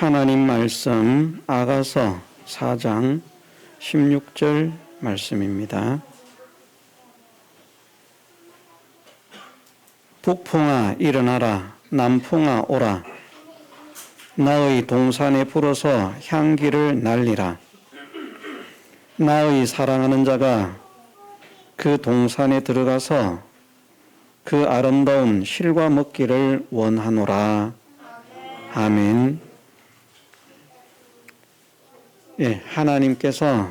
하나님 말씀 아가서 4장 16절 말씀입니다. 북풍아 일어나라, 남풍아 오라. 나의 동산에 불어서 향기를 날리라. 나의 사랑하는 자가 그 동산에 들어가서 그 아름다운 실과 먹기를 원하노라. 아멘. 예, 하나님께서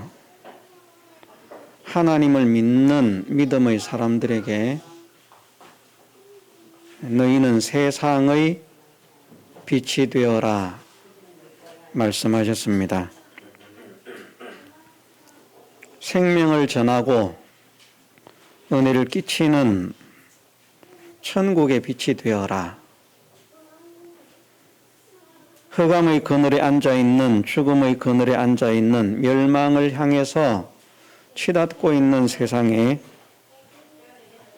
하나님을 믿는 믿음의 사람들에게 너희는 세상의 빛이 되어라 말씀하셨습니다. 생명을 전하고 은혜를 끼치는 천국의 빛이 되어라. 흑암의 그늘에 앉아있는, 죽음의 그늘에 앉아있는, 멸망을 향해서 치닫고 있는 세상에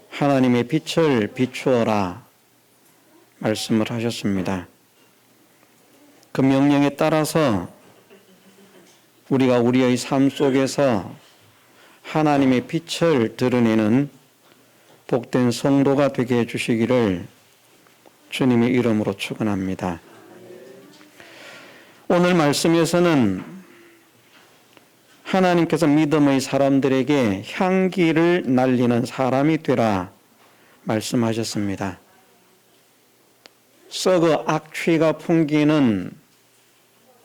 하나님의 빛을 비추어라 말씀을 하셨습니다. 그 명령에 따라서 우리가 우리의 삶 속에서 하나님의 빛을 드러내는 복된 성도가 되게 해주시기를 주님의 이름으로 축원합니다. 오늘 말씀에서는 하나님께서 믿음의 사람들에게 향기를 날리는 사람이 되라 말씀하셨습니다. 썩어 악취가 풍기는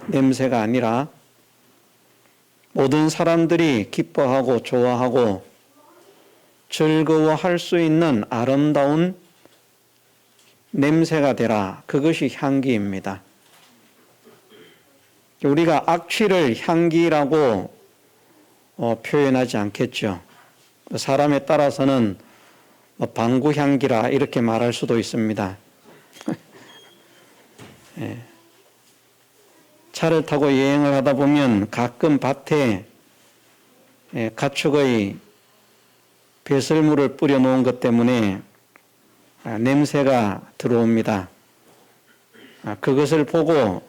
냄새가 아니라 모든 사람들이 기뻐하고 좋아하고 즐거워할 수 있는 아름다운 냄새가 되라. 그것이 향기입니다. 우리가 악취를 향기라고 표현하지 않겠죠. 사람에 따라서는 방구향기라 이렇게 말할 수도 있습니다. 예. 차를 타고 여행을 하다 보면 가끔 밭에 가축의 배설물을 뿌려 놓은 것 때문에 냄새가 들어옵니다. 그것을 보고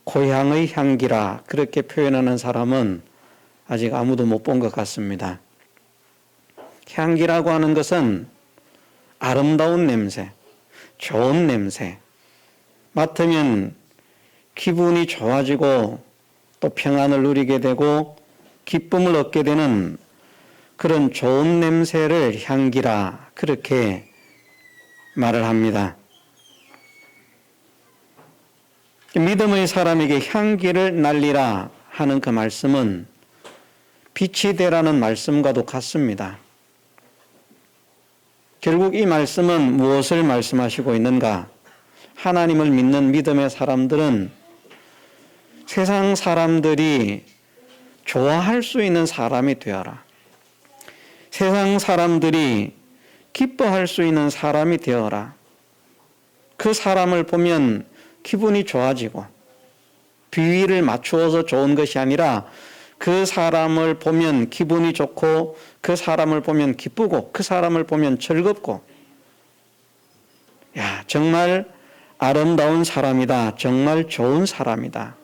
고향의 향기라 그렇게 표현하는 사람은 아직 아무도 못 본 것 같습니다. 향기라고 하는 것은 아름다운 냄새, 좋은 냄새, 맡으면 기분이 좋아지고 또 평안을 누리게 되고 기쁨을 얻게 되는 그런 좋은 냄새를 향기라 그렇게 말을 합니다. 믿음의 사람에게 향기를 날리라 하는 그 말씀은 빛이 되라는 말씀과도 같습니다. 결국 이 말씀은 무엇을 말씀하시고 있는가? 하나님을 믿는 믿음의 사람들은 세상 사람들이 좋아할 수 있는 사람이 되어라. 세상 사람들이 기뻐할 수 있는 사람이 되어라. 그 사람을 보면 기분이 좋아지고 비위를 맞추어서 좋은 것이 아니라 그 사람을 보면 기분이 좋고 그 사람을 보면 기쁘고 그 사람을 보면 즐겁고 야, 정말 아름다운 사람이다. 정말 좋은 사람이다.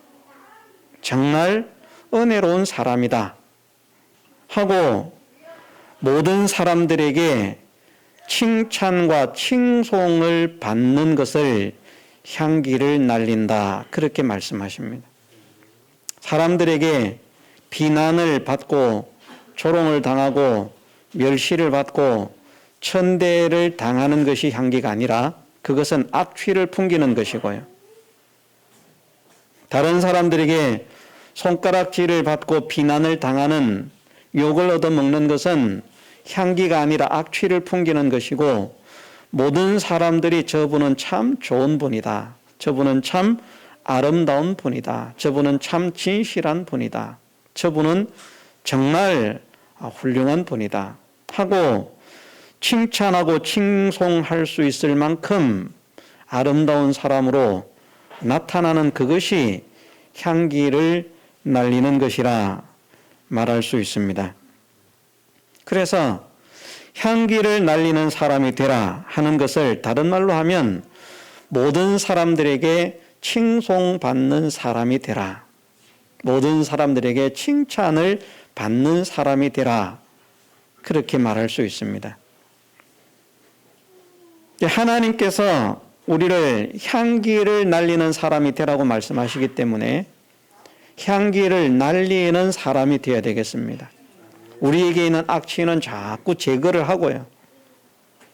정말 은혜로운 사람이다. 하고 모든 사람들에게 칭찬과 칭송을 받는 것을 향기를 날린다. 그렇게 말씀하십니다. 사람들에게 비난을 받고 조롱을 당하고 멸시를 받고 천대를 당하는 것이 향기가 아니라 그것은 악취를 풍기는 것이고요. 다른 사람들에게 손가락질을 받고 비난을 당하는 욕을 얻어먹는 것은 향기가 아니라 악취를 풍기는 것이고 모든 사람들이 저분은 참 좋은 분이다. 저분은 참 아름다운 분이다. 저분은 참 진실한 분이다. 저분은 정말 훌륭한 분이다. 하고 칭찬하고 칭송할 수 있을 만큼 아름다운 사람으로 나타나는 그것이 향기를 날리는 것이라 말할 수 있습니다. 그래서 향기를 날리는 사람이 되라 하는 것을 다른 말로 하면 모든 사람들에게 칭송받는 사람이 되라. 모든 사람들에게 칭찬을 받는 사람이 되라. 그렇게 말할 수 있습니다. 하나님께서 우리를 향기를 날리는 사람이 되라고 말씀하시기 때문에 향기를 날리는 사람이 되어야 되겠습니다. 우리에게 있는 악취는 자꾸 제거를 하고요.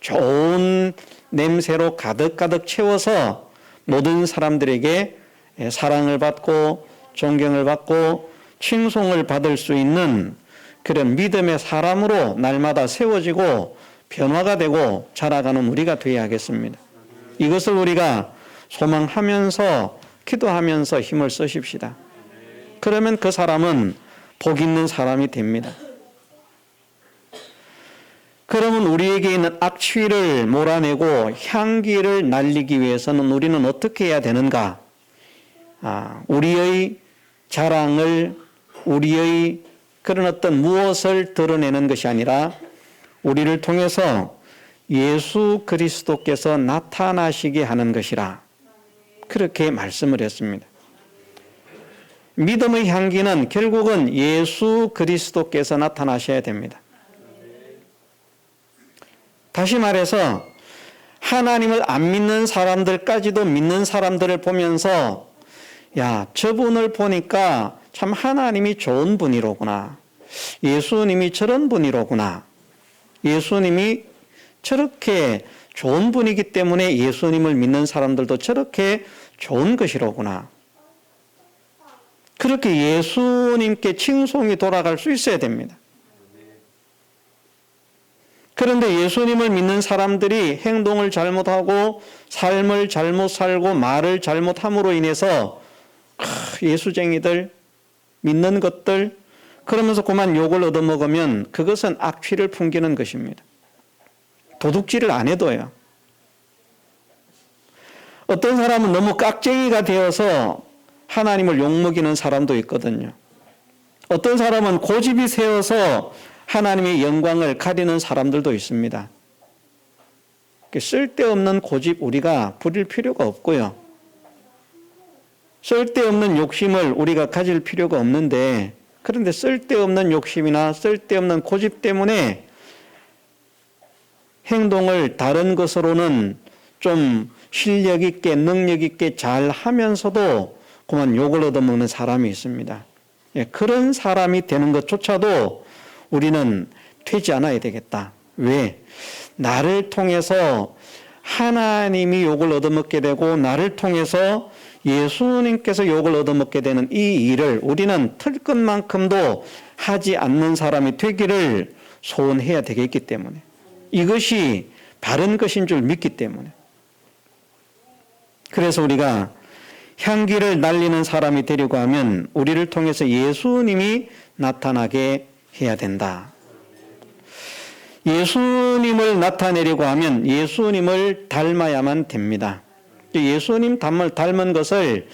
좋은 냄새로 가득가득 채워서 모든 사람들에게 사랑을 받고 존경을 받고 칭송을 받을 수 있는 그런 믿음의 사람으로 날마다 세워지고 변화가 되고 자라가는 우리가 되어야 하겠습니다. 이것을 우리가 소망하면서 기도하면서 힘을 쓰십시다. 그러면 그 사람은 복 있는 사람이 됩니다. 그러면 우리에게 있는 악취를 몰아내고 향기를 날리기 위해서는 우리는 어떻게 해야 되는가? 우리의 자랑을, 우리의 그런 어떤 무엇을 드러내는 것이 아니라 우리를 통해서 예수 그리스도께서 나타나시게 하는 것이라. 그렇게 말씀을 했습니다. 믿음의 향기는 결국은 예수 그리스도께서 나타나셔야 됩니다. 다시 말해서 하나님을 안 믿는 사람들까지도 믿는 사람들을 보면서 야, 저분을 보니까 참 하나님이 좋은 분이로구나. 예수님이 저런 분이로구나. 예수님이 저렇게 좋은 분이기 때문에 예수님을 믿는 사람들도 저렇게 좋은 것이로구나. 그렇게 예수님께 칭송이 돌아갈 수 있어야 됩니다. 그런데 예수님을 믿는 사람들이 행동을 잘못하고 삶을 잘못 살고 말을 잘못함으로 인해서 예수쟁이들, 믿는 것들 그러면서 그만 욕을 얻어먹으면 그것은 악취를 풍기는 것입니다. 도둑질을 안 해도요. 어떤 사람은 너무 깍쟁이가 되어서 하나님을 욕먹이는 사람도 있거든요. 어떤 사람은 고집이 세어서 하나님의 영광을 가리는 사람들도 있습니다. 쓸데없는 고집 우리가 부릴 필요가 없고요. 쓸데없는 욕심을 우리가 가질 필요가 없는데 그런데 쓸데없는 욕심이나 쓸데없는 고집 때문에 행동을 다른 것으로는 좀 실력 있게 능력 있게 잘 하면서도 그만 욕을 얻어먹는 사람이 있습니다. 그런 사람이 되는 것조차도 우리는 되지 않아야 되겠다. 왜? 나를 통해서 하나님이 욕을 얻어먹게 되고 나를 통해서 예수님께서 욕을 얻어먹게 되는 이 일을 우리는 털끝만큼도 하지 않는 사람이 되기를 소원해야 되겠기 때문에 이것이 바른 것인 줄 믿기 때문에 그래서 우리가 향기를 날리는 사람이 되려고 하면 우리를 통해서 예수님이 나타나게 해야 된다. 예수님을 나타내려고 하면 예수님을 닮아야만 됩니다. 예수님 닮은 것을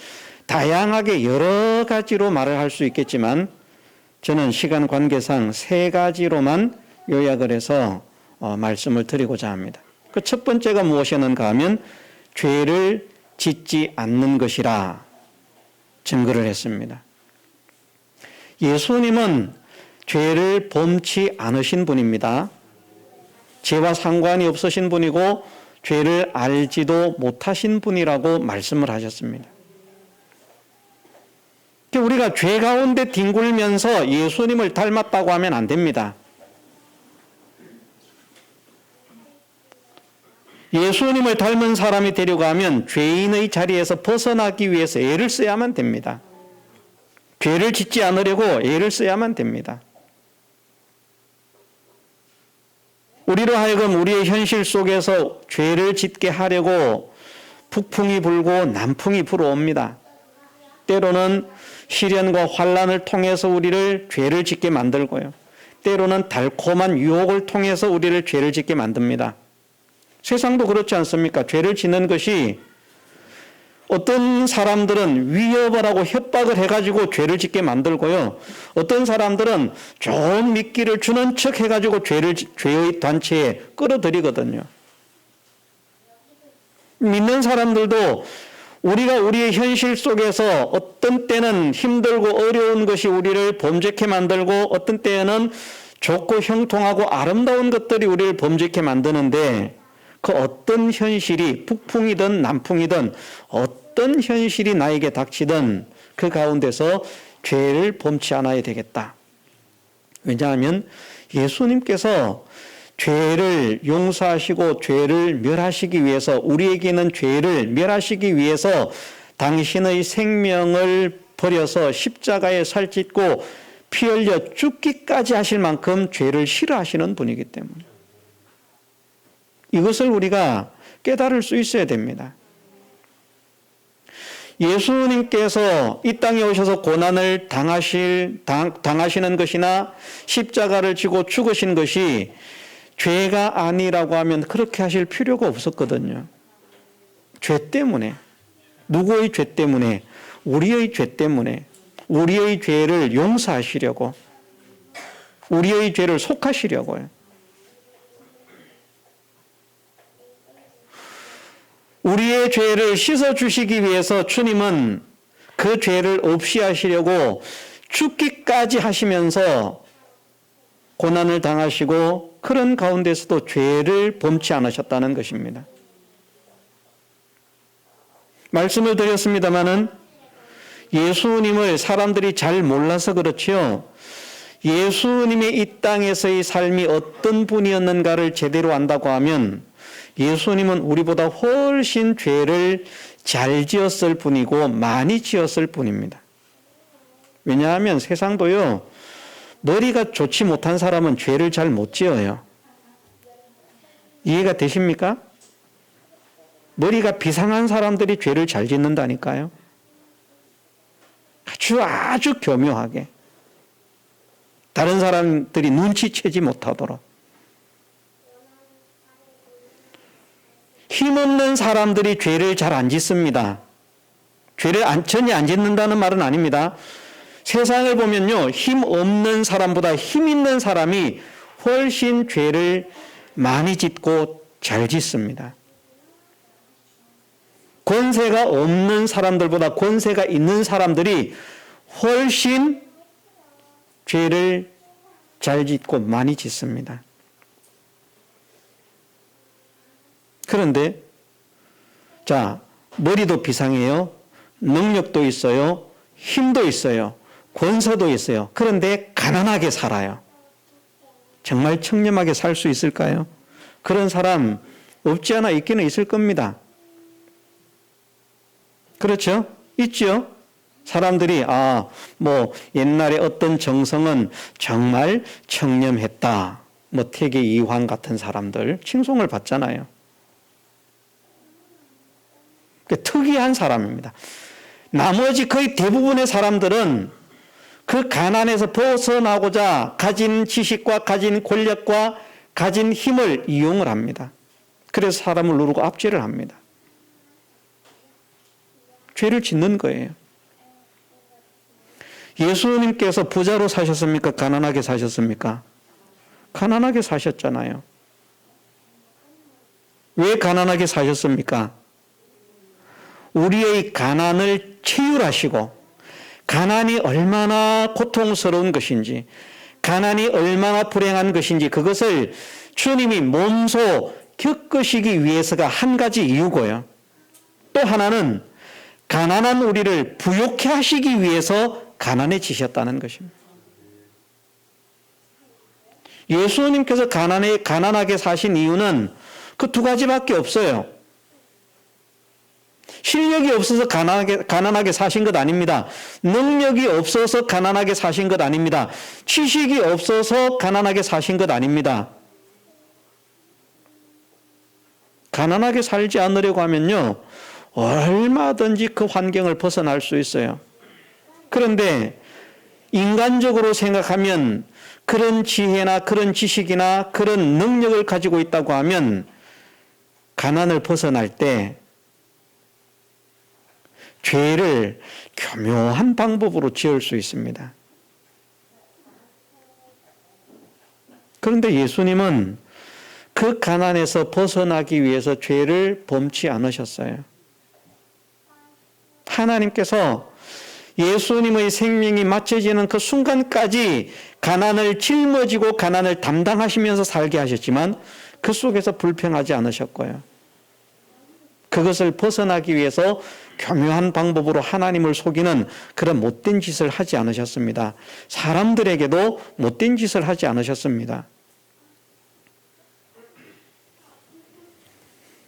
다양하게 여러 가지로 말을 할 수 있겠지만 저는 시간 관계상 3가지로만 요약을 해서 말씀을 드리고자 합니다. 그 첫 번째가 무엇이었는가 하면 죄를 짓지 않는 것이라 증거를 했습니다. 예수님은 죄를 범치 않으신 분입니다. 죄와 상관이 없으신 분이고 죄를 알지도 못하신 분이라고 말씀을 하셨습니다. 우리가 죄 가운데 뒹굴면서 예수님을 닮았다고 하면 안 됩니다. 예수님을 닮은 사람이 되려고 하면 죄인의 자리에서 벗어나기 위해서 애를 써야만 됩니다. 죄를 짓지 않으려고 애를 써야만 됩니다. 우리로 하여금 우리의 현실 속에서 죄를 짓게 하려고 북풍이 불고 남풍이 불어옵니다. 때로는 시련과 환난을 통해서 우리를 죄를 짓게 만들고요. 때로는 달콤한 유혹을 통해서 우리를 죄를 짓게 만듭니다. 세상도 그렇지 않습니까? 죄를 짓는 것이 어떤 사람들은 위협을 하고 협박을 해가지고 죄를 짓게 만들고요. 어떤 사람들은 좋은 미끼를 주는 척 해가지고 죄의 단체에 끌어들이거든요. 믿는 사람들도 우리가 우리의 현실 속에서 어떤 때는 힘들고 어려운 것이 우리를 범죄케 만들고 어떤 때에는 좋고 형통하고 아름다운 것들이 우리를 범죄케 만드는데 그 어떤 현실이 북풍이든 남풍이든 어떤 현실이 나에게 닥치든 그 가운데서 죄를 범치 않아야 되겠다. 왜냐하면 예수님께서 죄를 용서하시고 죄를 멸하시기 위해서 우리에게는 죄를 멸하시기 위해서 당신의 생명을 버려서 십자가에 살짓고 피 흘려 죽기까지 하실 만큼 죄를 싫어하시는 분이기 때문에 이것을 우리가 깨달을 수 있어야 됩니다. 예수님께서 이 땅에 오셔서 고난을 당하시는 것이나 십자가를 지고 죽으신 것이 죄가 아니라고 하면 그렇게 하실 필요가 없었거든요. 죄 때문에, 누구의 죄 때문에, 우리의 죄 때문에, 우리의 죄를 용서하시려고, 우리의 죄를 속하시려고요. 우리의 죄를 씻어주시기 위해서 주님은 그 죄를 없이 하시려고 죽기까지 하시면서 고난을 당하시고 그런 가운데서도 죄를 범치 않으셨다는 것입니다. 말씀을 드렸습니다마는 예수님을 사람들이 잘 몰라서 그렇지요. 예수님의 이 땅에서의 삶이 어떤 분이었는가를 제대로 안다고 하면 예수님은 우리보다 훨씬 죄를 잘 지었을 뿐이고 많이 지었을 뿐입니다. 왜냐하면 세상도요. 머리가 좋지 못한 사람은 죄를 잘 못 지어요. 이해가 되십니까? 머리가 비상한 사람들이 죄를 잘 짓는다니까요. 아주 교묘하게. 다른 사람들이 눈치채지 못하도록. 힘없는 사람들이 죄를 잘 안 짓습니다. 죄를 전혀 안 짓는다는 말은 아닙니다. 세상을 보면요, 힘 없는 사람보다 힘 있는 사람이 훨씬 죄를 많이 짓고 잘 짓습니다. 권세가 없는 사람들보다 권세가 있는 사람들이 훨씬 죄를 잘 짓고 많이 짓습니다. 그런데, 자, 머리도 비상해요. 능력도 있어요. 힘도 있어요. 권세도 있어요. 그런데 가난하게 살아요. 정말 청렴하게 살 수 있을까요? 그런 사람 없지 않아 있기는 있을 겁니다. 그렇죠? 있죠? 사람들이 옛날에 어떤 정성은 정말 청렴했다. 태계 이황 같은 사람들 칭송을 받잖아요. 특이한 사람입니다. 나머지 거의 대부분의 사람들은 그 가난에서 벗어나고자 가진 지식과 가진 권력과 가진 힘을 이용을 합니다. 그래서 사람을 누르고 압제를 합니다. 죄를 짓는 거예요. 예수님께서 부자로 사셨습니까? 가난하게 사셨습니까? 가난하게 사셨잖아요. 왜 가난하게 사셨습니까? 우리의 가난을 체휼하시고 가난이 얼마나 고통스러운 것인지 가난이 얼마나 불행한 것인지 그것을 주님이 몸소 겪으시기 위해서가 한 가지 이유고요. 또 하나는 가난한 우리를 부욕해 하시기 위해서 가난해지셨다는 것입니다. 예수님께서 가난하게 사신 이유는 그 두 가지밖에 없어요. 실력이 없어서 가난하게 사신 것 아닙니다. 능력이 없어서 가난하게 사신 것 아닙니다. 지식이 없어서 가난하게 사신 것 아닙니다. 가난하게 살지 않으려고 하면요, 얼마든지 그 환경을 벗어날 수 있어요. 그런데 인간적으로 생각하면 그런 지혜나 그런 지식이나 그런 능력을 가지고 있다고 하면 가난을 벗어날 때 죄를 교묘한 방법으로 지을 수 있습니다. 그런데 예수님은 그 가난에서 벗어나기 위해서 죄를 범치 않으셨어요. 하나님께서 예수님의 생명이 맞춰지는 그 순간까지 가난을 짊어지고 가난을 담당하시면서 살게 하셨지만 그 속에서 불평하지 않으셨고요. 그것을 벗어나기 위해서 교묘한 방법으로 하나님을 속이는 그런 못된 짓을 하지 않으셨습니다. 사람들에게도 못된 짓을 하지 않으셨습니다.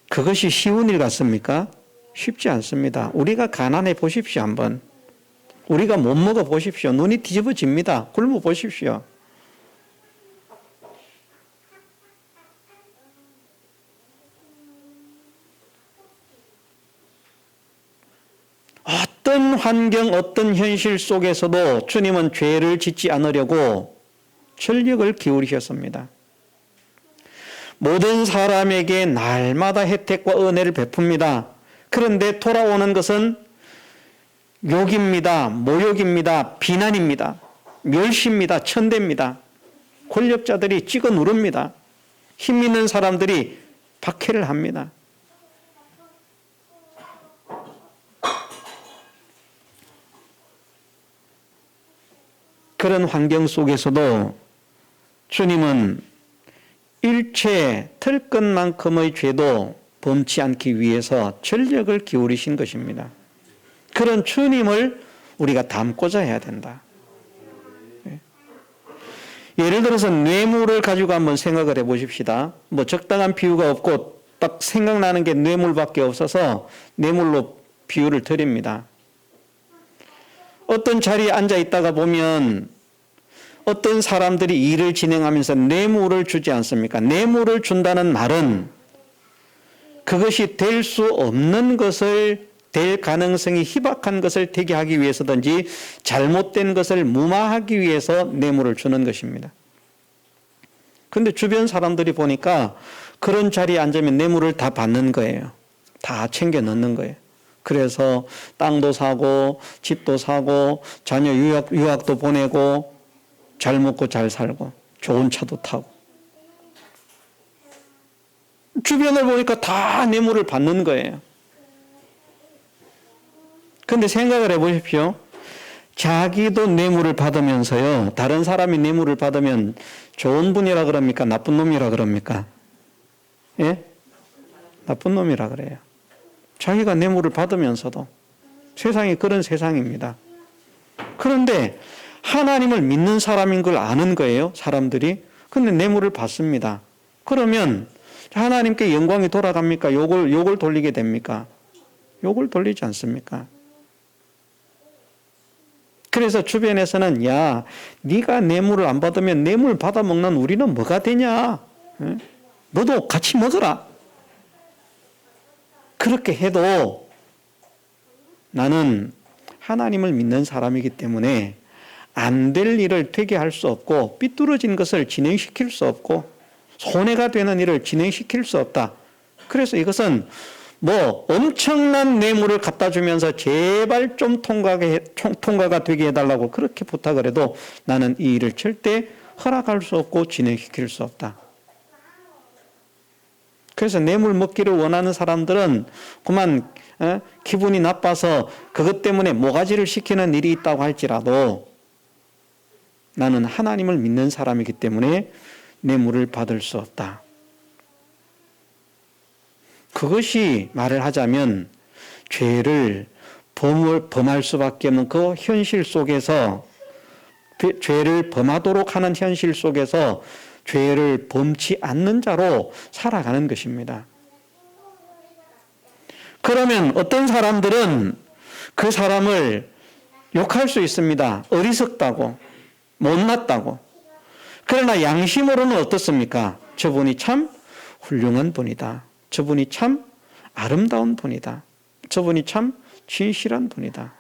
그것이 쉬운 일 같습니까? 쉽지 않습니다. 우리가 가난해 보십시오, 한번. 우리가 못 먹어 보십시오. 눈이 뒤집어집니다. 굶어 보십시오. 어떤 환경, 어떤 현실 속에서도 주님은 죄를 짓지 않으려고 전력을 기울이셨습니다. 모든 사람에게 날마다 혜택과 은혜를 베풉니다. 그런데 돌아오는 것은 욕입니다. 모욕입니다. 비난입니다. 멸시입니다. 천대입니다. 권력자들이 찍어 누릅니다. 힘 있는 사람들이 박해를 합니다. 그런 환경 속에서도 주님은 일체 털끝만큼의 죄도 범치 않기 위해서 전력을 기울이신 것입니다. 그런 주님을 우리가 닮고자 해야 된다. 예를 들어서 뇌물을 가지고 한번 생각을 해 보십시다. 뭐 적당한 비유가 없고 딱 생각나는 게 뇌물밖에 없어서 뇌물로 비유를 드립니다. 어떤 자리에 앉아 있다가 보면 어떤 사람들이 일을 진행하면서 뇌물을 주지 않습니까? 뇌물을 준다는 말은 그것이 될 수 없는 것을, 될 가능성이 희박한 것을 되게 하기 위해서든지 잘못된 것을 무마하기 위해서 뇌물을 주는 것입니다. 그런데 주변 사람들이 보니까 그런 자리에 앉으면 뇌물을 다 받는 거예요. 다 챙겨 넣는 거예요. 그래서 땅도 사고 집도 사고 자녀 유학도 보내고 잘 먹고 잘 살고 좋은 차도 타고 주변을 보니까 다 뇌물을 받는 거예요. 그런데 생각을 해보십시오. 자기도 뇌물을 받으면서요, 다른 사람이 뇌물을 받으면 좋은 분이라 그럽니까? 나쁜 놈이라 그럽니까? 예? 나쁜 놈이라 그래요. 자기가 뇌물을 받으면서도. 세상이 그런 세상입니다. 그런데 하나님을 믿는 사람인 걸 아는 거예요, 사람들이. 근데 뇌물을 받습니다. 그러면 하나님께 영광이 돌아갑니까? 욕을 돌리게 됩니까? 욕을 돌리지 않습니까? 그래서 주변에서는 야, 네가 뇌물을 안 받으면 뇌물 받아먹는 우리는 뭐가 되냐? 너도 같이 먹어라. 그렇게 해도 나는 하나님을 믿는 사람이기 때문에 안 될 일을 되게 할 수 없고 삐뚤어진 것을 진행시킬 수 없고 손해가 되는 일을 진행시킬 수 없다. 그래서 이것은 뭐 엄청난 뇌물을 갖다 주면서 제발 좀 통과가 되게 해달라고 그렇게 부탁을 해도 나는 이 일을 절대 허락할 수 없고 진행시킬 수 없다. 그래서 뇌물 먹기를 원하는 사람들은 그만 기분이 나빠서 그것 때문에 모가지를 시키는 일이 있다고 할지라도 나는 하나님을 믿는 사람이기 때문에 뇌물을 받을 수 없다. 그것이 말을 하자면 죄를 범할 수밖에 없는 그 현실 속에서, 죄를 범하도록 하는 현실 속에서 죄를 범치 않는 자로 살아가는 것입니다. 그러면 어떤 사람들은 그 사람을 욕할 수 있습니다. 어리석다고, 못났다고. 그러나 양심으로는 어떻습니까? 저분이 참 훌륭한 분이다. 저분이 참 아름다운 분이다. 저분이 참 진실한 분이다.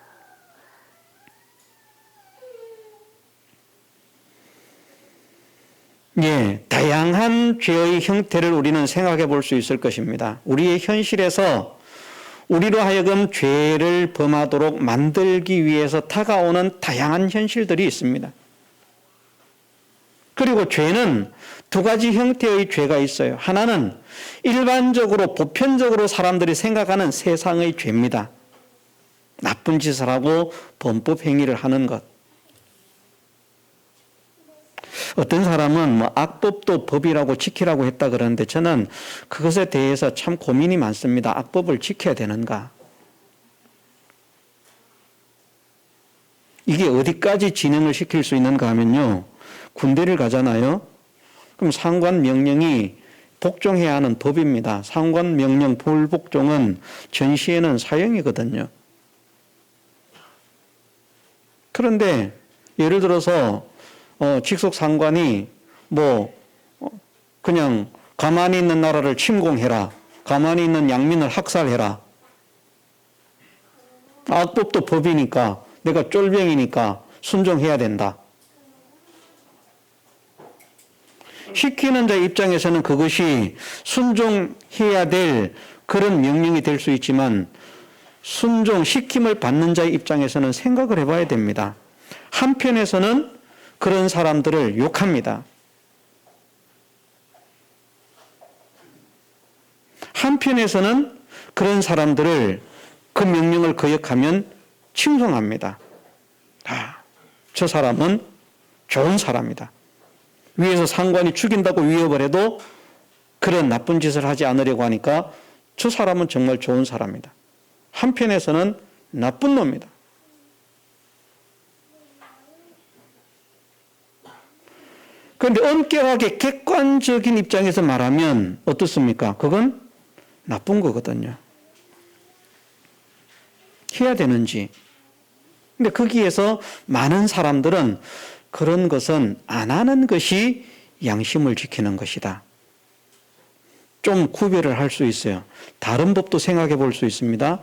예, 다양한 죄의 형태를 우리는 생각해 볼 수 있을 것입니다. 우리의 현실에서 우리로 하여금 죄를 범하도록 만들기 위해서 다가오는 다양한 현실들이 있습니다. 그리고 죄는 두 가지 형태의 죄가 있어요. 하나는 일반적으로 보편적으로 사람들이 생각하는 세상의 죄입니다. 나쁜 짓을 하고 범법 행위를 하는 것. 어떤 사람은 뭐 악법도 법이라고 지키라고 했다 그러는데 저는 그것에 대해서 참 고민이 많습니다. 악법을 지켜야 되는가? 이게 어디까지 진행을 시킬 수 있는가 하면요. 군대를 가잖아요. 그럼 상관 명령이 복종해야 하는 법입니다. 상관 명령 불복종은 전시에는 사형이거든요. 그런데 예를 들어서 직속 상관이 그냥 가만히 있는 나라를 침공해라. 가만히 있는 양민을 학살해라. 악법도 법이니까 내가 쫄병이니까 순종해야 된다. 시키는 자의 입장에서는 그것이 순종해야 될 그런 명령이 될 수 있지만 순종시킴을 받는 자의 입장에서는 생각을 해봐야 됩니다. 한편에서는 그런 사람들을 욕합니다. 한편에서는 그런 사람들을 그 명령을 거역하면 칭송합니다. 저 사람은 좋은 사람이다. 위에서 상관이 죽인다고 위협을 해도 그런 나쁜 짓을 하지 않으려고 하니까 저 사람은 정말 좋은 사람이다. 한편에서는 나쁜 놈이다. 그런데 엄격하게 객관적인 입장에서 말하면 어떻습니까? 그건 나쁜 거거든요. 해야 되는지. 근데 거기에서 많은 사람들은 그런 것은 안 하는 것이 양심을 지키는 것이다. 좀 구별을 할 수 있어요. 다른 법도 생각해 볼 수 있습니다.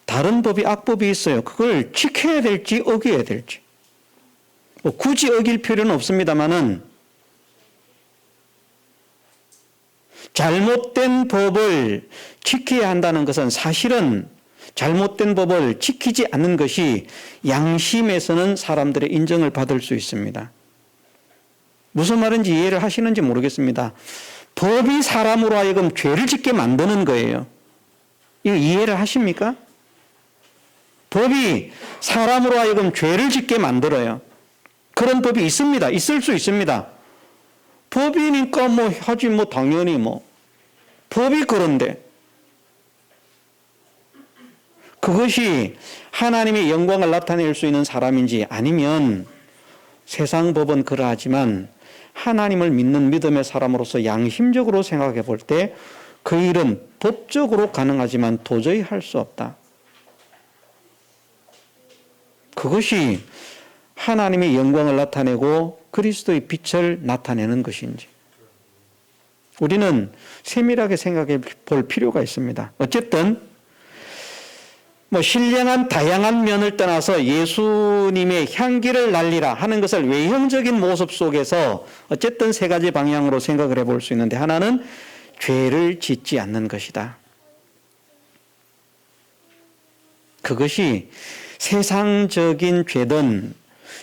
다른 법이 악법이 있어요. 그걸 지켜야 될지 어겨야 될지. 굳이 어길 필요는 없습니다만은 잘못된 법을 지켜야 한다는 것은 사실은 잘못된 법을 지키지 않는 것이 양심에서는 사람들의 인정을 받을 수 있습니다. 무슨 말인지 이해를 하시는지 모르겠습니다. 법이 사람으로 하여금 죄를 짓게 만드는 거예요. 이거 이해를 하십니까? 법이 사람으로 하여금 죄를 짓게 만들어요. 그런 법이 있습니다. 있을 수 있습니다. 법이니까 하지 당연히 법이 그런데 그것이 하나님의 영광을 나타낼 수 있는 사람인지 아니면 세상 법은 그러하지만 하나님을 믿는 믿음의 사람으로서 양심적으로 생각해 볼 때 그 일은 법적으로 가능하지만 도저히 할 수 없다. 그것이 하나님의 영광을 나타내고 그리스도의 빛을 나타내는 것인지 우리는 세밀하게 생각해 볼 필요가 있습니다. 어쨌든 신령한 다양한 면을 떠나서 예수님의 향기를 날리라 하는 것을 외형적인 모습 속에서 어쨌든 세 가지 방향으로 생각을 해볼 수 있는데 하나는 죄를 짓지 않는 것이다. 그것이 세상적인 죄든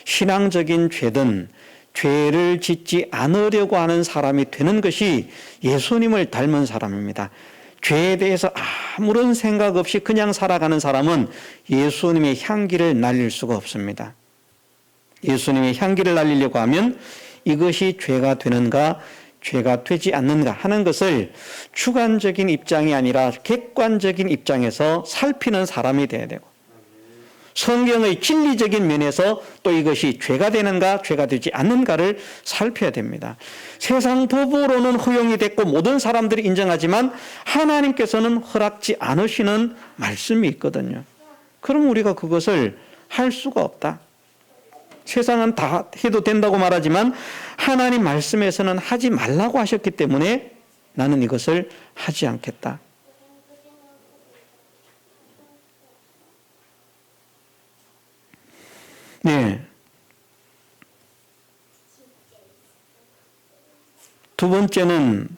신앙적인 죄든 죄를 짓지 않으려고 하는 사람이 되는 것이 예수님을 닮은 사람입니다. 죄에 대해서 아무런 생각 없이 그냥 살아가는 사람은 예수님의 향기를 날릴 수가 없습니다. 예수님의 향기를 날리려고 하면 이것이 죄가 되는가 죄가 되지 않는가 하는 것을 주관적인 입장이 아니라 객관적인 입장에서 살피는 사람이 되어야 되고 성경의 진리적인 면에서 또 이것이 죄가 되는가 죄가 되지 않는가를 살펴야 됩니다. 세상 법으로는 허용이 됐고 모든 사람들이 인정하지만 하나님께서는 허락지 않으시는 말씀이 있거든요. 그럼 우리가 그것을 할 수가 없다. 세상은 다 해도 된다고 말하지만 하나님 말씀에서는 하지 말라고 하셨기 때문에 나는 이것을 하지 않겠다. 네. 두 번째는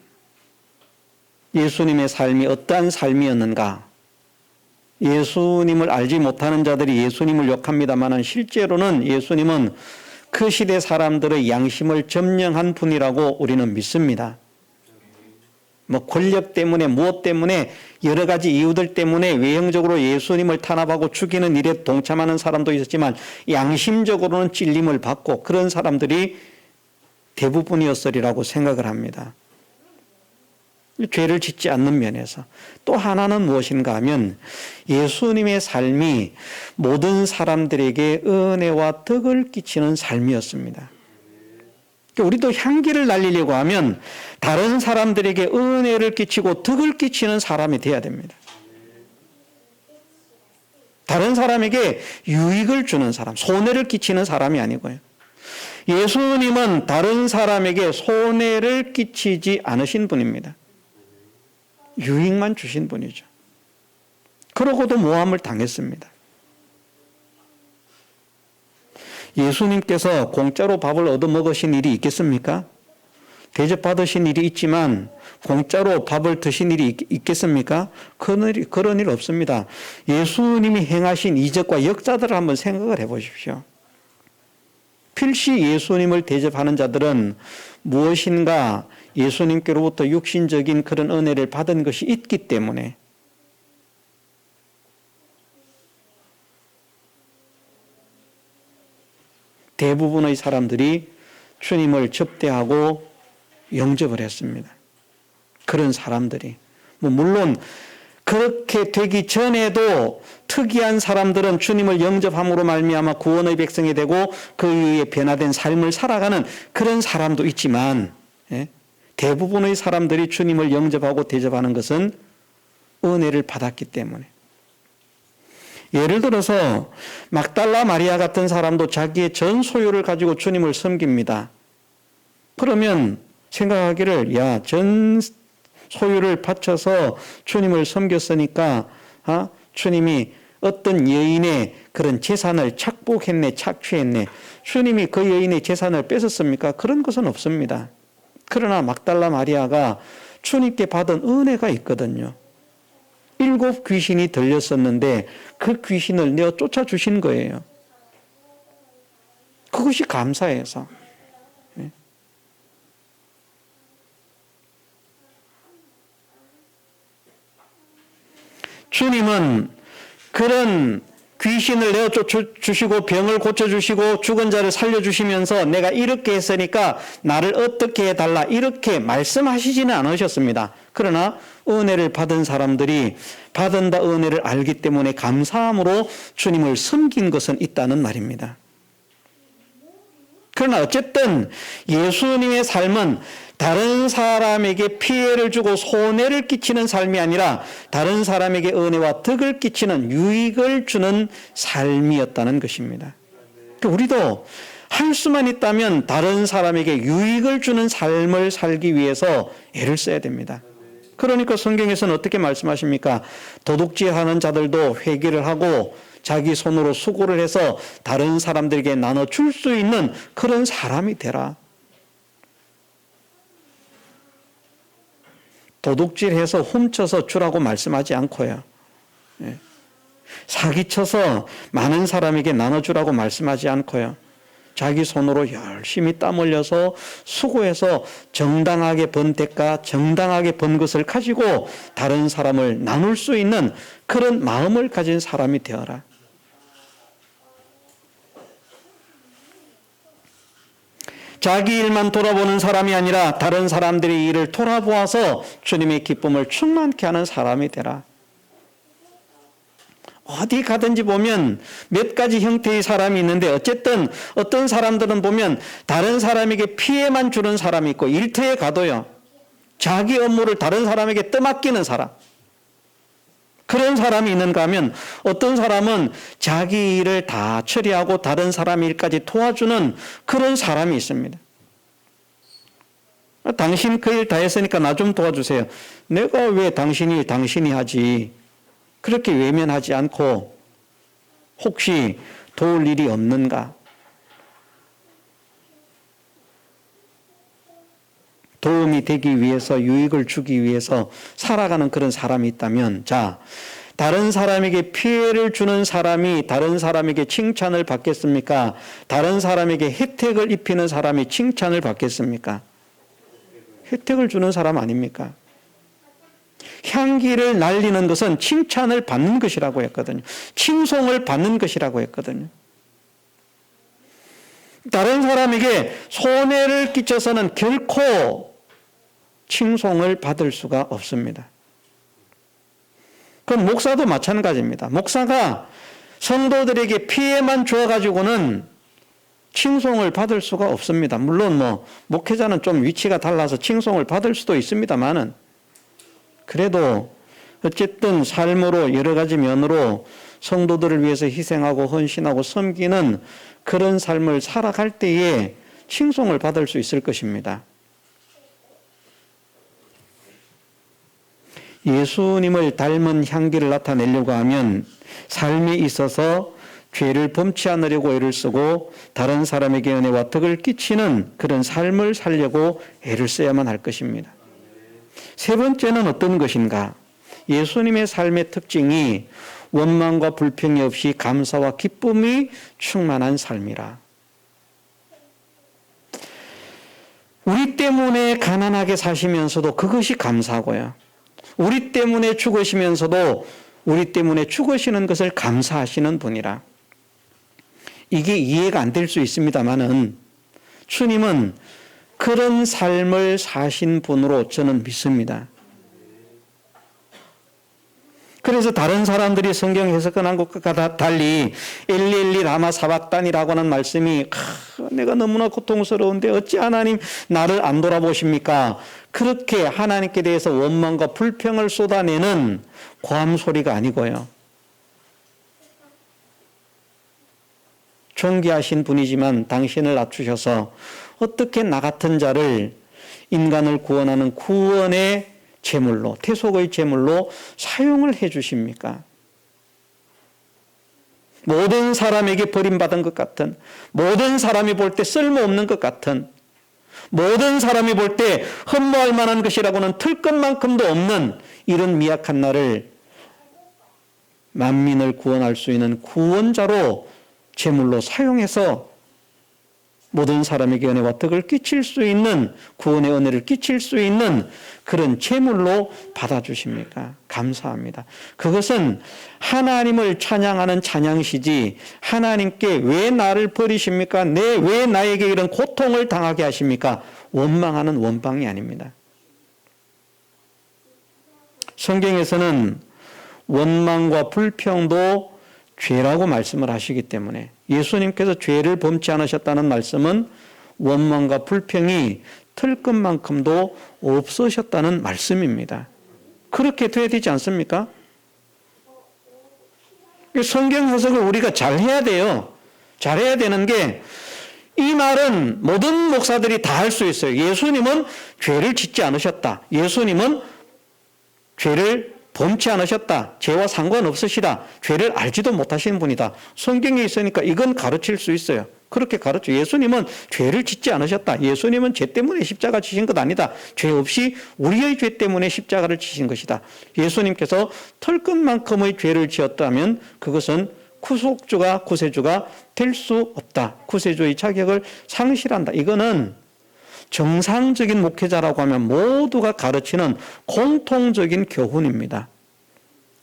예수님의 삶이 어떠한 삶이었는가? 예수님을 알지 못하는 자들이 예수님을 욕합니다만 실제로는 예수님은 그 시대 사람들의 양심을 점령한 분이라고 우리는 믿습니다. 뭐 권력 때문에 무엇 때문에 여러 가지 이유들 때문에 외형적으로 예수님을 탄압하고 죽이는 일에 동참하는 사람도 있었지만 양심적으로는 찔림을 받고 그런 사람들이 대부분이었으리라고 생각을 합니다. 죄를 짓지 않는 면에서. 또 하나는 무엇인가 하면 예수님의 삶이 모든 사람들에게 은혜와 덕을 끼치는 삶이었습니다. 우리도 향기를 날리려고 하면 다른 사람들에게 은혜를 끼치고 덕을 끼치는 사람이 되어야 됩니다. 다른 사람에게 유익을 주는 사람, 손해를 끼치는 사람이 아니고요. 예수님은 다른 사람에게 손해를 끼치지 않으신 분입니다. 유익만 주신 분이죠. 그러고도 모함을 당했습니다. 예수님께서 공짜로 밥을 얻어먹으신 일이 있겠습니까? 대접받으신 일이 있지만 공짜로 밥을 드신 일이 있겠습니까? 그런 일 없습니다. 예수님이 행하신 이적과 역사들을 한번 생각을 해보십시오. 필시 예수님을 대접하는 자들은 무엇인가 예수님께로부터 육신적인 그런 은혜를 받은 것이 있기 때문에 대부분의 사람들이 주님을 접대하고 영접을 했습니다. 그런 사람들이. 물론 그렇게 되기 전에도 특이한 사람들은 주님을 영접함으로 말미암아 구원의 백성이 되고 그 이후에 변화된 삶을 살아가는 그런 사람도 있지만 대부분의 사람들이 주님을 영접하고 대접하는 것은 은혜를 받았기 때문에. 예를 들어서 막달라 마리아 같은 사람도 자기의 전 소유를 가지고 주님을 섬깁니다. 그러면 생각하기를 전 소유를 바쳐서 주님을 섬겼으니까 주님이 어떤 여인의 그런 재산을 착복했네, 착취했네. 주님이 그 여인의 재산을 뺏었습니까? 그런 것은 없습니다. 그러나 막달라 마리아가 주님께 받은 은혜가 있거든요. 7 귀신이 들렸었는데 그 귀신을 내어 쫓아주신 거예요. 그것이 감사해서. 주님은 그런 귀신을 내어 쫓아주시고 병을 고쳐주시고 죽은 자를 살려주시면서 내가 이렇게 했으니까 나를 어떻게 해달라 이렇게 말씀하시지는 않으셨습니다. 그러나 은혜를 받은 사람들이 받은 바 은혜를 알기 때문에 감사함으로 주님을 섬긴 것은 있다는 말입니다. 그러나 어쨌든 예수님의 삶은 다른 사람에게 피해를 주고 손해를 끼치는 삶이 아니라 다른 사람에게 은혜와 덕을 끼치는 유익을 주는 삶이었다는 것입니다. 우리도 할 수만 있다면 다른 사람에게 유익을 주는 삶을 살기 위해서 애를 써야 됩니다. 그러니까 성경에서는 어떻게 말씀하십니까? 도둑질하는 자들도 회개를 하고 자기 손으로 수고를 해서 다른 사람들에게 나눠줄 수 있는 그런 사람이 되라. 도둑질해서 훔쳐서 주라고 말씀하지 않고요. 사기쳐서 많은 사람에게 나눠주라고 말씀하지 않고요. 자기 손으로 열심히 땀 흘려서 수고해서 정당하게 번 대가, 정당하게 번 것을 가지고 다른 사람을 나눌 수 있는 그런 마음을 가진 사람이 되어라. 자기 일만 돌아보는 사람이 아니라 다른 사람들의 일을 돌아보아서 주님의 기쁨을 충만케 하는 사람이 되라. 어디 가든지 보면 몇 가지 형태의 사람이 있는데 어쨌든 어떤 사람들은 보면 다른 사람에게 피해만 주는 사람이 있고 일터에 가도요. 자기 업무를 다른 사람에게 떠맡기는 사람. 그런 사람이 있는가 하면 어떤 사람은 자기 일을 다 처리하고 다른 사람 일까지 도와주는 그런 사람이 있습니다. 당신 그 일 다 했으니까 나 좀 도와주세요. 내가 왜 당신 일 당신이 하지? 그렇게 외면하지 않고 혹시 도울 일이 없는가? 도움이 되기 위해서 유익을 주기 위해서 살아가는 그런 사람이 있다면 다른 사람에게 피해를 주는 사람이 다른 사람에게 칭찬을 받겠습니까? 다른 사람에게 혜택을 입히는 사람이 칭찬을 받겠습니까? 혜택을 주는 사람 아닙니까? 향기를 날리는 것은 칭찬을 받는 것이라고 했거든요. 칭송을 받는 것이라고 했거든요. 다른 사람에게 손해를 끼쳐서는 결코 칭송을 받을 수가 없습니다. 그럼 목사도 마찬가지입니다. 목사가 성도들에게 피해만 주어가지고는 칭송을 받을 수가 없습니다. 물론 목회자는 좀 위치가 달라서 칭송을 받을 수도 있습니다만은, 그래도 어쨌든 삶으로 여러 가지 면으로 성도들을 위해서 희생하고 헌신하고 섬기는 그런 삶을 살아갈 때에 칭송을 받을 수 있을 것입니다. 예수님을 닮은 향기를 나타내려고 하면 삶에 있어서 죄를 범치 않으려고 애를 쓰고 다른 사람에게 은혜와 덕을 끼치는 그런 삶을 살려고 애를 써야만 할 것입니다. 세 번째는 어떤 것인가? 예수님의 삶의 특징이 원망과 불평이 없이 감사와 기쁨이 충만한 삶이라. 우리 때문에 가난하게 사시면서도 그것이 감사고요. 우리 때문에 죽으시면서도 우리 때문에 죽으시는 것을 감사하시는 분이라. 이게 이해가 안 될 수 있습니다만은 주님은 그런 삶을 사신 분으로 저는 믿습니다. 그래서 다른 사람들이 성경 해석한 것과 달리 엘리 라마 사박단이라고 하는 말씀이 내가 너무나 고통스러운데 어찌 하나님 나를 안 돌아보십니까? 그렇게 하나님께 대해서 원망과 불평을 쏟아내는 고함 소리가 아니고요. 존귀하신 분이지만 당신을 낮추셔서 어떻게 나 같은 자를 인간을 구원하는 구원의 제물로, 태속의 제물로 사용을 해 주십니까? 모든 사람에게 버림받은 것 같은, 모든 사람이 볼 때 쓸모없는 것 같은, 모든 사람이 볼 때 흠모할 만한 것이라고는 틀 것만큼도 없는 이런 미약한 나를 만민을 구원할 수 있는 구원자로 제물로 사용해서 모든 사람에게 은혜와 덕을 끼칠 수 있는, 구원의 은혜를 끼칠 수 있는 그런 제물로 받아주십니까? 감사합니다. 그것은 하나님을 찬양하는 찬양시지 하나님께 왜 나를 버리십니까? 왜 나에게 이런 고통을 당하게 하십니까? 원망하는 원방이 아닙니다. 성경에서는 원망과 불평도 죄라고 말씀을 하시기 때문에 예수님께서 죄를 범치 않으셨다는 말씀은 원망과 불평이 틀 것만큼도 없으셨다는 말씀입니다. 그렇게 돼야 되지 않습니까? 성경 해석을 우리가 잘해야 돼요. 잘해야 되는 게, 이 말은 모든 목사들이 다 할 수 있어요. 예수님은 죄를 짓지 않으셨다. 예수님은 죄를 범치 않으셨다. 죄와 상관없으시다. 죄를 알지도 못하시는 분이다. 성경에 있으니까 이건 가르칠 수 있어요. 그렇게 가르쳐. 예수님은 죄를 짓지 않으셨다. 예수님은 죄 때문에 십자가 지신 것 아니다. 죄 없이 우리의 죄 때문에 십자가를 지신 것이다. 예수님께서 털 것만큼의 죄를 지었다면 그것은 구속주가, 구세주가 될 수 없다. 구세주의 자격을 상실한다. 이거는 정상적인 목회자라고 하면 모두가 가르치는 공통적인 교훈입니다.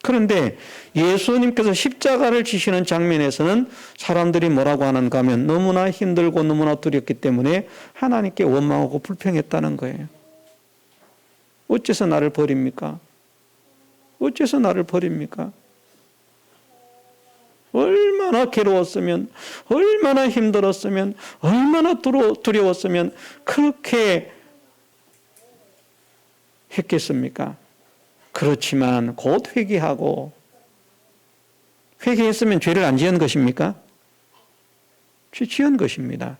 그런데 예수님께서 십자가를 지시는 장면에서는 사람들이 뭐라고 하는가 하면 너무나 힘들고 너무나 두렵기 때문에 하나님께 원망하고 불평했다는 거예요. 어째서 나를 버립니까? 어째서 나를 버립니까? 얼마나 괴로웠으면, 얼마나 힘들었으면, 얼마나 두려웠으면 그렇게 했겠습니까? 그렇지만 곧 회개하고, 회개했으면 죄를 안 지은 것입니까? 죄 지은 것입니다.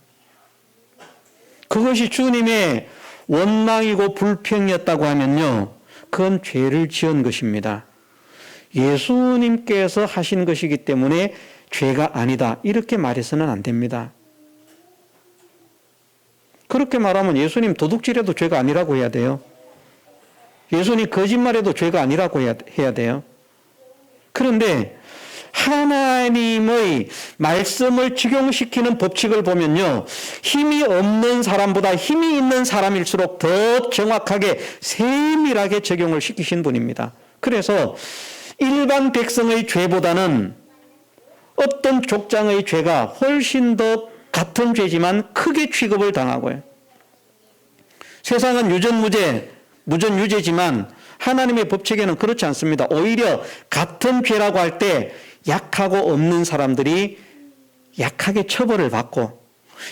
그것이 주님의 원망이고 불평이었다고 하면요, 그건 죄를 지은 것입니다. 예수님께서 하신 것이기 때문에 죄가 아니다, 이렇게 말해서는 안 됩니다. 그렇게 말하면 예수님 도둑질해도 죄가 아니라고 해야 돼요. 예수님 거짓말해도 죄가 아니라고 해야 돼요. 그런데 하나님의 말씀을 적용시키는 법칙을 보면요, 힘이 없는 사람보다 힘이 있는 사람일수록 더 정확하게 세밀하게 적용을 시키신 분입니다. 그래서 일반 백성의 죄보다는 어떤 족장의 죄가 훨씬 더 같은 죄지만 크게 취급을 당하고요. 세상은 무전유죄지만 하나님의 법칙에는 그렇지 않습니다. 오히려 같은 죄라고 할 때 약하고 없는 사람들이 약하게 처벌을 받고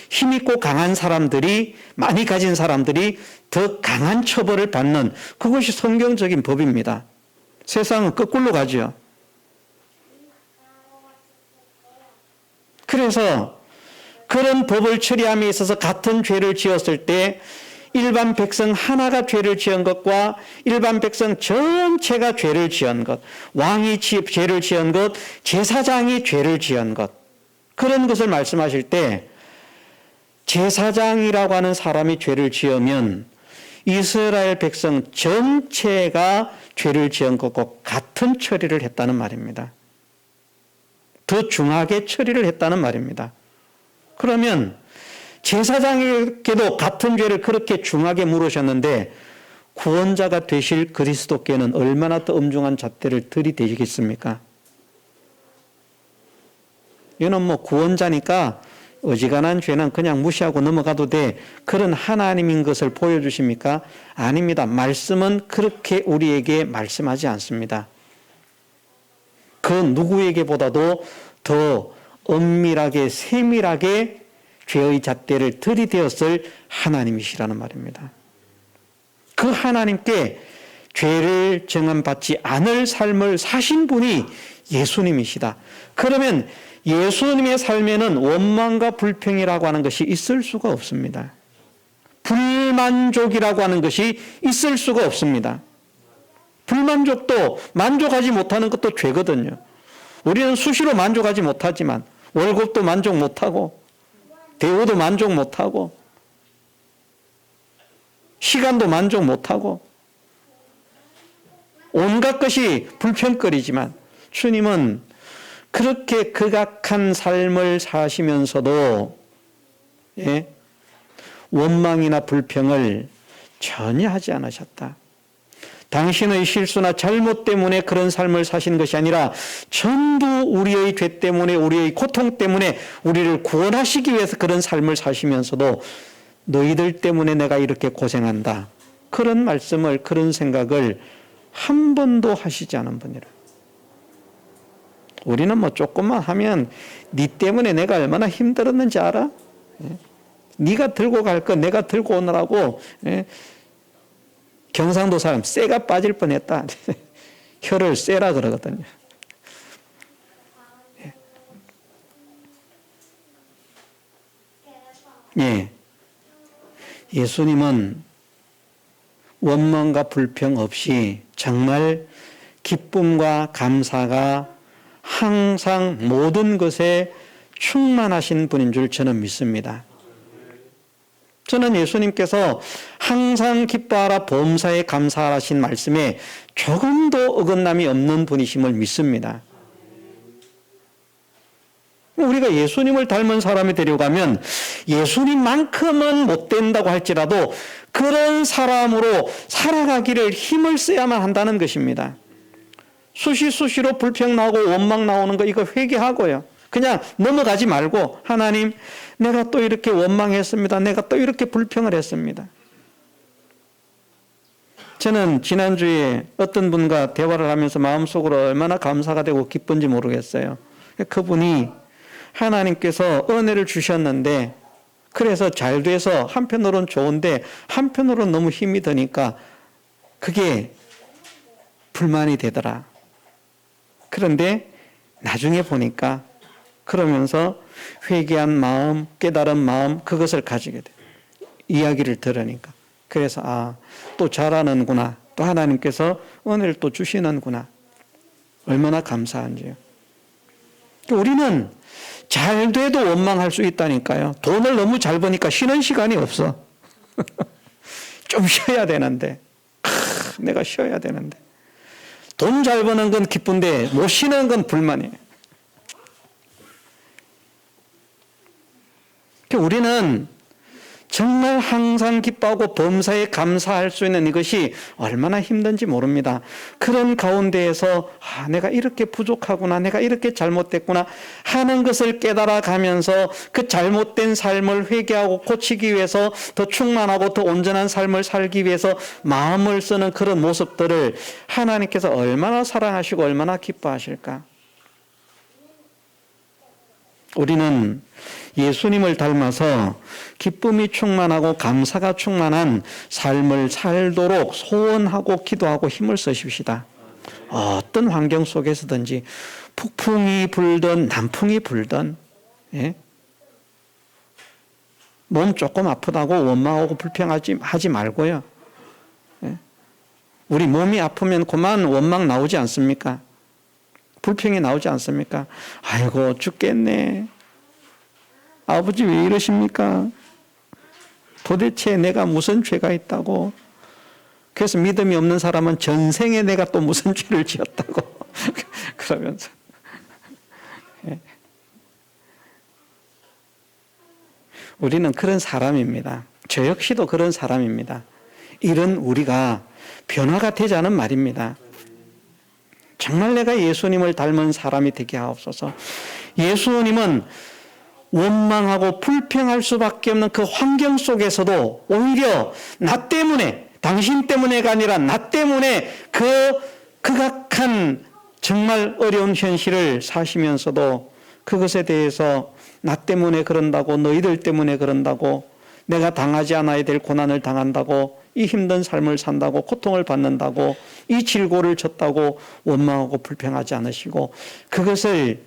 힘있고 강한 사람들이, 많이 가진 사람들이 더 강한 처벌을 받는, 그것이 성경적인 법입니다. 세상은 거꾸로 가죠. 그래서 그런 법을 처리함에 있어서 같은 죄를 지었을 때 일반 백성 하나가 죄를 지은 것과 일반 백성 전체가 죄를 지은 것, 왕이 죄를 지은 것, 제사장이 죄를 지은 것, 그런 것을 말씀하실 때 제사장이라고 하는 사람이 죄를 지으면 이스라엘 백성 전체가 죄를 지은 것과 같은 처리를 했다는 말입니다. 더 중하게 처리를 했다는 말입니다. 그러면 제사장에게도 같은 죄를 그렇게 중하게 물으셨는데 구원자가 되실 그리스도께는 얼마나 더 엄중한 잣대를 들이대시겠습니까? 이는 뭐 구원자니까 어지간한 죄는 그냥 무시하고 넘어가도 돼, 그런 하나님인 것을 보여주십니까? 아닙니다. 말씀은 그렇게 우리에게 말씀하지 않습니다. 그 누구에게보다도 더 엄밀하게 세밀하게 죄의 잣대를 들이대었을 하나님이시라는 말입니다. 그 하나님께 죄를 정함받지 않을 삶을 사신 분이 예수님이시다. 그러면 예수님의 삶에는 원망과 불평이라고 하는 것이 있을 수가 없습니다. 불만족이라고 하는 것이 있을 수가 없습니다. 불만족도, 만족하지 못하는 것도 죄거든요. 우리는 수시로 만족하지 못하지만 월급도 만족 못하고 대우도 만족 못하고 시간도 만족 못하고 온갖 것이 불평거리지만 주님은 그렇게 극악한 삶을 사시면서도 원망이나 불평을 전혀 하지 않으셨다. 당신의 실수나 잘못 때문에 그런 삶을 사신 것이 아니라 전부 우리의 죄 때문에, 우리의 고통 때문에 우리를 구원하시기 위해서 그런 삶을 사시면서도 너희들 때문에 내가 이렇게 고생한다, 그런 말씀을, 그런 생각을 한 번도 하시지 않은 분이라. 우리는 뭐 조금만 하면 네 때문에 내가 얼마나 힘들었는지 알아? 네가 들고 갈 거 내가 들고 오느라고 경상도 사람 쇠가 빠질 뻔했다. 혀를 쇠라 그러거든요. 예. 예수님은 원망과 불평 없이 정말 기쁨과 감사가 항상 모든 것에 충만하신 분인 줄 저는 믿습니다. 저는 예수님께서 항상 기뻐하라 범사에 감사하라신 말씀에 조금도 어긋남이 없는 분이심을 믿습니다. 우리가 예수님을 닮은 사람이 되려가면 예수님만큼은 못 된다고 할지라도 그런 사람으로 살아가기를 힘을 써야만 한다는 것입니다. 수시로 불평 나오고 원망 나오는 거 이거 회개하고요. 그냥 넘어가지 말고 하나님, 내가 또 이렇게 원망했습니다. 내가 또 이렇게 불평을 했습니다. 저는 지난주에 어떤 분과 대화를 하면서 마음속으로 얼마나 감사가 되고 기쁜지 모르겠어요. 그분이 하나님께서 은혜를 주셨는데 그래서 잘 돼서 한편으로는 좋은데 한편으로는 너무 힘이 드니까 그게 불만이 되더라. 그런데 나중에 보니까 그러면서 회개한 마음, 깨달은 마음, 그것을 가지게 돼. 이야기를 들으니까. 그래서 또 잘하는구나. 또 하나님께서 은혜를 또 주시는구나. 얼마나 감사한지요. 우리는 잘 돼도 원망할 수 있다니까요. 돈을 너무 잘 버니까 쉬는 시간이 없어. 좀 쉬어야 되는데. 내가 쉬어야 되는데. 돈 잘 버는 건 기쁜데 못 쉬는 건 불만이에요. 우리는 정말 항상 기뻐하고 범사에 감사할 수 있는 이것이 얼마나 힘든지 모릅니다. 그런 가운데에서 내가 이렇게 부족하구나, 내가 이렇게 잘못됐구나 하는 것을 깨달아 가면서 그 잘못된 삶을 회개하고 고치기 위해서 더 충만하고 더 온전한 삶을 살기 위해서 마음을 쓰는 그런 모습들을 하나님께서 얼마나 사랑하시고 얼마나 기뻐하실까? 우리는 예수님을 닮아서 기쁨이 충만하고 감사가 충만한 삶을 살도록 소원하고 기도하고 힘을 쓰십시다. 어떤 환경 속에서든지 폭풍이 불든 남풍이 불든, 예? 몸 조금 아프다고 원망하고 불평하지 말고요. 예? 우리 몸이 아프면 그만 원망 나오지 않습니까? 불평이 나오지 않습니까? 아이고 죽겠네. 아버지 왜 이러십니까? 도대체 내가 무슨 죄가 있다고? 그래서 믿음이 없는 사람은 전생에 내가 또 무슨 죄를 지었다고 그러면서 우리는 그런 사람입니다. 저 역시도 그런 사람입니다. 이런 우리가 변화가 되자는 말입니다. 정말 내가 예수님을 닮은 사람이 되게 하옵소서. 예수님은 원망하고 불평할 수밖에 없는 그 환경 속에서도 오히려 나 때문에, 당신 때문에가 아니라 나 때문에 그 극악한 정말 어려운 현실을 사시면서도 그것에 대해서 나 때문에 그런다고, 너희들 때문에 그런다고, 내가 당하지 않아야 될 고난을 당한다고, 이 힘든 삶을 산다고, 고통을 받는다고, 이 질고를 졌다고 원망하고 불평하지 않으시고, 그것을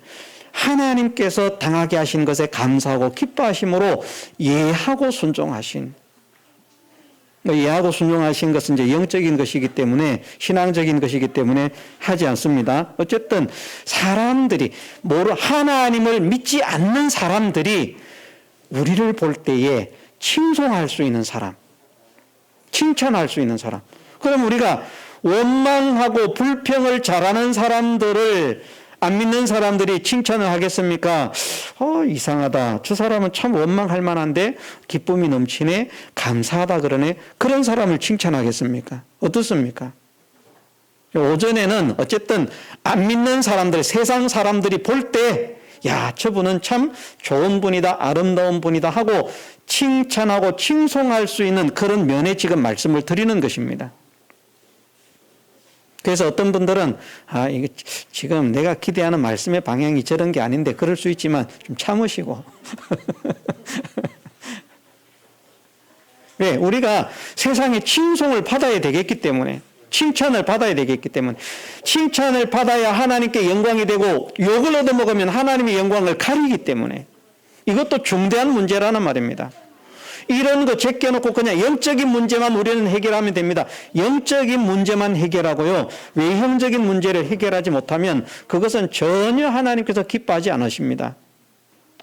하나님께서 당하게 하신 것에 감사하고 기뻐하심으로 예하고 순종하신, 예하고 순종하신 것은 이제 영적인 것이기 때문에, 신앙적인 것이기 때문에 하지 않습니다. 어쨌든 사람들이, 하나님을 믿지 않는 사람들이 우리를 볼 때에 칭송할 수 있는 사람, 칭찬할 수 있는 사람. 그럼 우리가 원망하고 불평을 잘하는 사람들을, 안 믿는 사람들이 칭찬을 하겠습니까? 이상하다. 저 사람은 참 원망할 만한데 기쁨이 넘치네. 감사하다 그러네. 그런 사람을 칭찬하겠습니까? 어떻습니까? 오전에는 어쨌든 안 믿는 사람들, 세상 사람들이 볼 때, 야, 저분은 참 좋은 분이다, 아름다운 분이다 하고 칭찬하고 칭송할 수 있는 그런 면에 지금 말씀을 드리는 것입니다. 그래서 어떤 분들은 이게 지금 내가 기대하는 말씀의 방향이 저런 게 아닌데 그럴 수 있지만 좀 참으시고 왜? 우리가 세상에 칭송을 받아야 되겠기 때문에, 칭찬을 받아야 되겠기 때문에, 칭찬을 받아야 하나님께 영광이 되고 욕을 얻어먹으면 하나님의 영광을 가리기 때문에 이것도 중대한 문제라는 말입니다. 이런 거 제껴놓고 그냥 영적인 문제만 우리는 해결하면 됩니다. 영적인 문제만 해결하고요, 외형적인 문제를 해결하지 못하면 그것은 전혀 하나님께서 기뻐하지 않으십니다.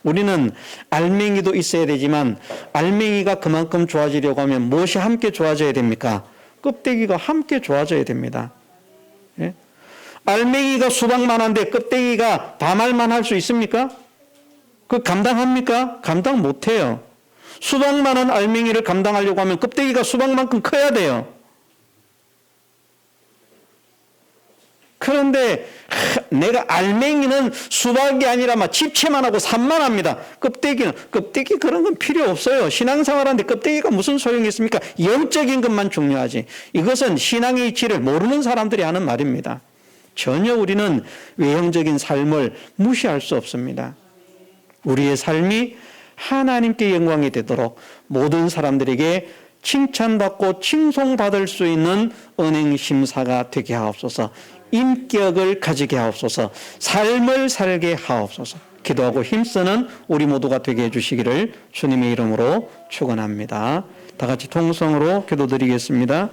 우리는 알맹이도 있어야 되지만 알맹이가 그만큼 좋아지려고 하면 무엇이 함께 좋아져야 됩니까? 껍데기가 함께 좋아져야 됩니다. 예? 알맹이가 수박만한데 껍데기가 밤알만 할 수 있습니까? 그 감당합니까? 감당 못해요. 수박만한 알맹이를 감당하려고 하면 껍데기가 수박만큼 커야 돼요. 그런데 내가 알맹이는 수박이 아니라 막 집채만 하고 산만 합니다. 껍데기 그런 건 필요 없어요. 신앙생활하는데 껍데기가 무슨 소용이 있습니까? 영적인 것만 중요하지. 이것은 신앙의 이치를 모르는 사람들이 하는 말입니다. 전혀 우리는 외형적인 삶을 무시할 수 없습니다. 우리의 삶이 하나님께 영광이 되도록 모든 사람들에게 칭찬받고 칭송받을 수 있는 은행심사가 되게 하옵소서. 인격을 가지게 하옵소서. 삶을 살게 하옵소서. 기도하고 힘쓰는 우리 모두가 되게 해주시기를 주님의 이름으로 축원합니다. 다 같이 통성으로 기도드리겠습니다.